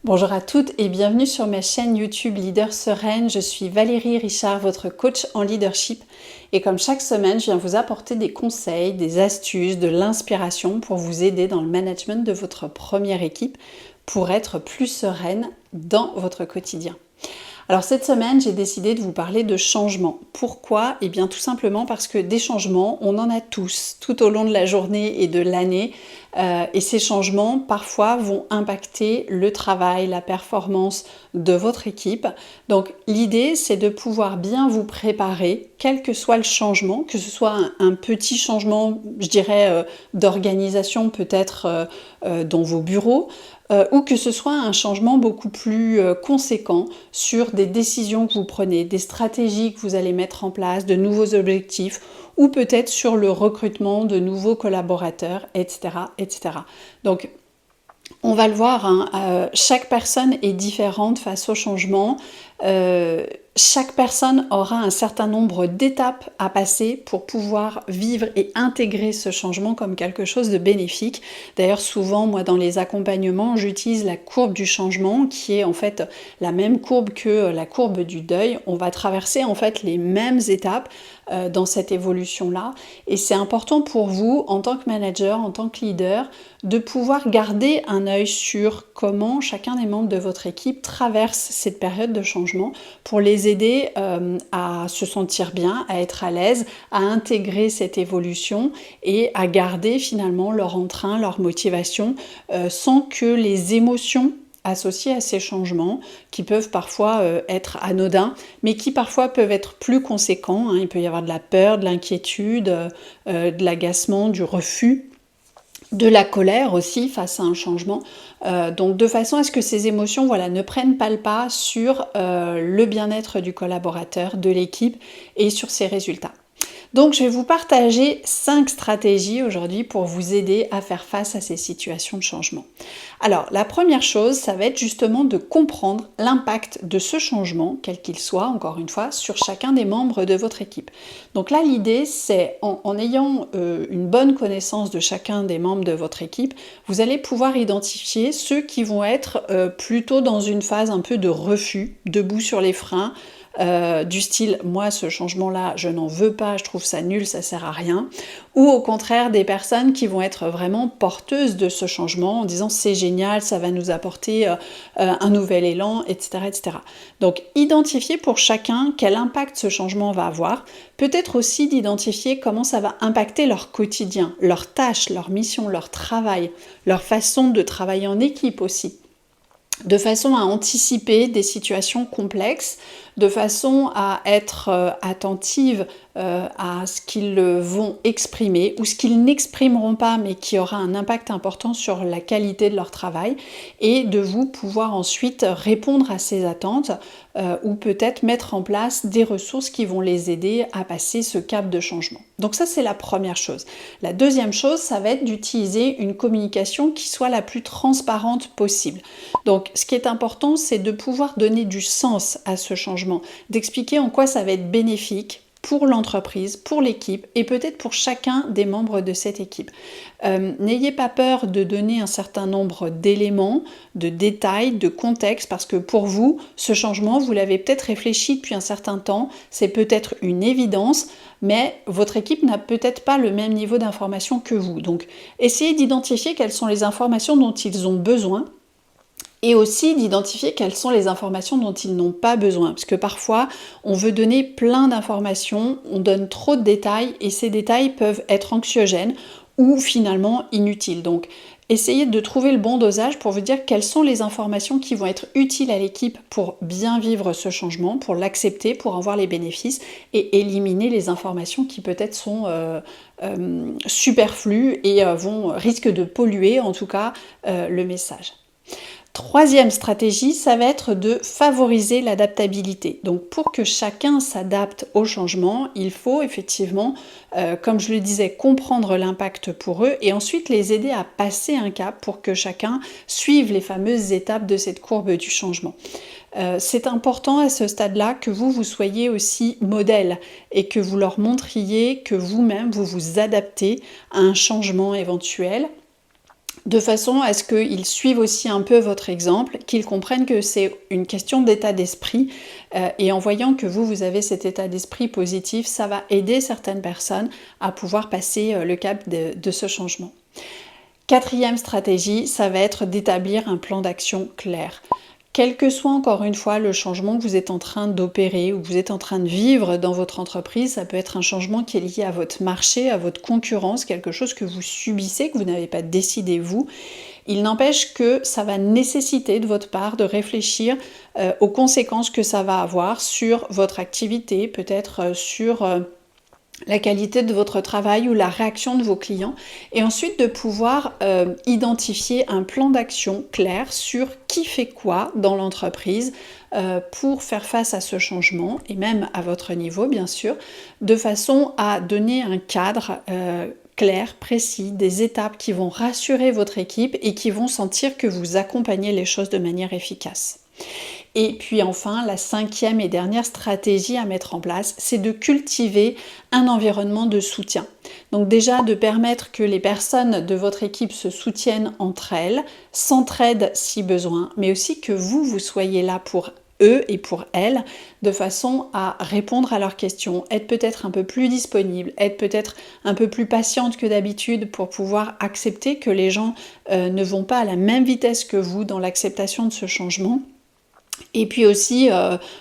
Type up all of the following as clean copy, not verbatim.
Bonjour à toutes et bienvenue sur ma chaîne YouTube Leader Sereine. Je suis Valérie Richard, votre coach en leadership. Et comme chaque semaine, je viens vous apporter des conseils, des astuces, de l'inspiration pour vous aider dans le management de votre première équipe pour être plus sereine dans votre quotidien. Alors cette semaine, j'ai décidé de vous parler de changement. Pourquoi ? Eh bien tout simplement parce que des changements, on en a tous tout au long de la journée et de l'année. Et ces changements, parfois, vont impacter le travail, la performance de votre équipe. Donc l'idée, c'est de pouvoir bien vous préparer, quel que soit le changement, que ce soit un petit changement, je dirais, d'organisation peut-être dans vos bureaux, ou que ce soit un changement beaucoup plus conséquent sur des décisions que vous prenez, des stratégies que vous allez mettre en place, de nouveaux objectifs, ou peut-être sur le recrutement de nouveaux collaborateurs, etc. etc. Donc, on va le voir, chaque personne est différente face au changement. Chaque personne aura un certain nombre d'étapes à passer pour pouvoir vivre et intégrer ce changement comme quelque chose de bénéfique. D'ailleurs, souvent, moi, dans les accompagnements, j'utilise la courbe du changement, qui est en fait la même courbe que la courbe du deuil. On va traverser en fait les mêmes étapes dans cette évolution-là. Et c'est important pour vous, en tant que manager, en tant que leader, de pouvoir garder un œil sur comment chacun des membres de votre équipe traverse cette période de changement pour les aider à se sentir bien, à être à l'aise, à intégrer cette évolution et à garder finalement leur entrain, leur motivation sans que les émotions associés à ces changements, qui peuvent parfois être anodins, mais qui parfois peuvent être plus conséquents. Il peut y avoir de la peur, de l'inquiétude, de l'agacement, du refus, de la colère aussi face à un changement. Donc de façon à ce que ces émotions ne prennent pas le pas sur le bien-être du collaborateur, de l'équipe et sur ses résultats. Donc je vais vous partager 5 stratégies aujourd'hui pour vous aider à faire face à ces situations de changement. Alors la première chose, ça va être justement de comprendre l'impact de ce changement, quel qu'il soit, encore une fois, sur chacun des membres de votre équipe. Donc là l'idée c'est, en ayant une bonne connaissance de chacun des membres de votre équipe, vous allez pouvoir identifier ceux qui vont être plutôt dans une phase un peu de refus, debout sur les freins, du style moi ce changement là je n'en veux pas, je trouve ça nul, ça sert à rien, ou au contraire des personnes qui vont être vraiment porteuses de ce changement en disant c'est génial, ça va nous apporter un nouvel élan, etc. Donc identifier pour chacun quel impact ce changement va avoir, peut-être aussi d'identifier comment ça va impacter leur quotidien, leurs tâches, leurs missions, leur travail, leur façon de travailler en équipe aussi, de façon à anticiper des situations complexes, de façon à être attentive à ce qu'ils vont exprimer ou ce qu'ils n'exprimeront pas mais qui aura un impact important sur la qualité de leur travail, et de vous pouvoir ensuite répondre à ces attentes ou peut-être mettre en place des ressources qui vont les aider à passer ce cap de changement. Donc ça c'est la première chose. La deuxième chose, ça va être d'utiliser une communication qui soit la plus transparente possible. Donc ce qui est important, c'est de pouvoir donner du sens à ce changement, d'expliquer en quoi ça va être bénéfique pour l'entreprise, pour l'équipe et peut-être pour chacun des membres de cette équipe. N'ayez pas peur de donner un certain nombre d'éléments, de détails, de contexte, parce que pour vous, ce changement, vous l'avez peut-être réfléchi depuis un certain temps, c'est peut-être une évidence, mais votre équipe n'a peut-être pas le même niveau d'information que vous. Donc, essayez d'identifier quelles sont les informations dont ils ont besoin, et aussi d'identifier quelles sont les informations dont ils n'ont pas besoin. Parce que parfois, on veut donner plein d'informations, on donne trop de détails, et ces détails peuvent être anxiogènes ou finalement inutiles. Donc, essayez de trouver le bon dosage pour vous dire quelles sont les informations qui vont être utiles à l'équipe pour bien vivre ce changement, pour l'accepter, pour en voir les bénéfices, et éliminer les informations qui peut-être sont superflues et risquent de polluer en tout cas le message. Troisième stratégie, ça va être de favoriser l'adaptabilité. Donc pour que chacun s'adapte au changement, il faut effectivement, comme je le disais, comprendre l'impact pour eux et ensuite les aider à passer un cap pour que chacun suive les fameuses étapes de cette courbe du changement. C'est important à ce stade-là que vous soyez aussi modèle et que vous leur montriez que vous-même, vous vous adaptez à un changement éventuel de façon à ce qu'ils suivent aussi un peu votre exemple, qu'ils comprennent que c'est une question d'état d'esprit, et en voyant que vous avez cet état d'esprit positif, ça va aider certaines personnes à pouvoir passer le cap de ce changement. Quatrième stratégie, ça va être d'établir un plan d'action clair. Quel que soit encore une fois le changement que vous êtes en train d'opérer ou que vous êtes en train de vivre dans votre entreprise, ça peut être un changement qui est lié à votre marché, à votre concurrence, quelque chose que vous subissez, que vous n'avez pas décidé vous. Il n'empêche que ça va nécessiter de votre part de réfléchir aux conséquences que ça va avoir sur votre activité, peut-être sur la qualité de votre travail ou la réaction de vos clients, et ensuite de pouvoir identifier un plan d'action clair sur qui fait quoi dans l'entreprise pour faire face à ce changement, et même à votre niveau bien sûr, de façon à donner un cadre clair, précis, des étapes qui vont rassurer votre équipe et qui vont sentir que vous accompagnez les choses de manière efficace. Et puis enfin, la cinquième et dernière stratégie à mettre en place, c'est de cultiver un environnement de soutien. Donc déjà de permettre que les personnes de votre équipe se soutiennent entre elles, s'entraident si besoin, mais aussi que vous soyez là pour eux et pour elles, de façon à répondre à leurs questions, être peut-être un peu plus disponible, être peut-être un peu plus patiente que d'habitude pour pouvoir accepter que les gens ne vont pas à la même vitesse que vous dans l'acceptation de ce changement. Et puis aussi,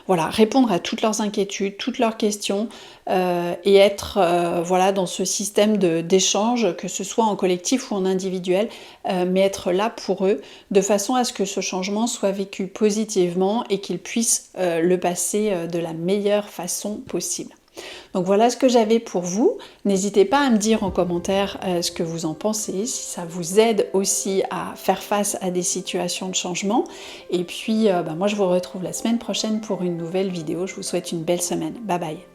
voilà, répondre à toutes leurs inquiétudes, toutes leurs questions, et être voilà, dans ce système d'échange, que ce soit en collectif ou en individuel, mais être là pour eux, de façon à ce que ce changement soit vécu positivement et qu'ils puissent le passer de la meilleure façon possible. Donc voilà ce que j'avais pour vous. N'hésitez pas à me dire en commentaire ce que vous en pensez, si ça vous aide aussi à faire face à des situations de changement. Et puis moi je vous retrouve la semaine prochaine pour une nouvelle vidéo. Je vous souhaite une belle semaine. Bye bye.